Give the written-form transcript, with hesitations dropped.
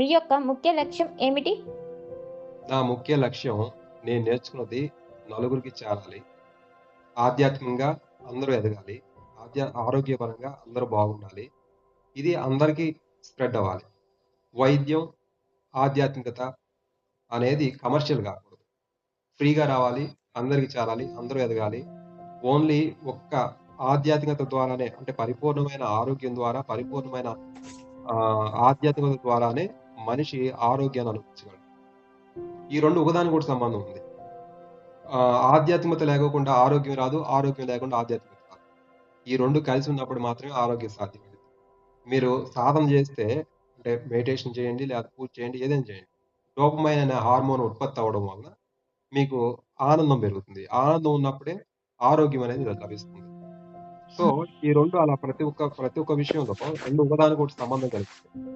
మీ యొక్క ముఖ్య లక్ష్యం ఏమిటి? నా ముఖ్య లక్ష్యం నేను నేర్చుకున్నది నలుగురికి చేరాలి. ఆధ్యాత్మికంగా అందరూ ఎదగాలి. ఆరోగ్యపరంగా అందరూ బాగుండాలి. ఇది అందరికీ స్ప్రెడ్ అవ్వాలి. వైద్యం, ఆధ్యాత్మికత అనేది కమర్షియల్ గాకూడదు. ఫ్రీగా రావాలి, అందరికి చేరాలి, అందరూ ఎదగాలి. ఓన్లీ ఒక్క ఆధ్యాత్మికత ద్వారానే అంటే పరిపూర్ణమైన ఆరోగ్యం ద్వారా, పరిపూర్ణమైన ఆధ్యాత్మికత ద్వారానే మనిషి ఆరోగ్యాన్ని అనుభవించగలడు. ఈ 2 ఒకదానికొకటి సంబంధం ఉంది. ఆధ్యాత్మికత లేకోకుండా ఆరోగ్యం రాదు. ఆరోగ్యం లేకుండా ఆధ్యాత్మికత రాదు. ఈ 2 కలిసి ఉన్నప్పుడు మాత్రమే ఆరోగ్యం సాధ్యమవుతుంది. మీరు సాధన చేస్తే అంటే మెడిటేషన్ చేయండి, లేదా పూజ చేయండి, ఏదైనా చేయండి. డోపమైన్ అనే హార్మోన్ ఉత్పత్తి అవ్వడం వలన మీకు ఆనందం పెరుగుతుంది. ఆనందం ఉన్నప్పుడే ఆరోగ్యం అనేది లభిస్తుంది. సో, ఈ 2 అలా ప్రతి ఒక్క విషయంలో 2 ఒకదానికొకటి సంబంధం కలిగి ఉంటాయి.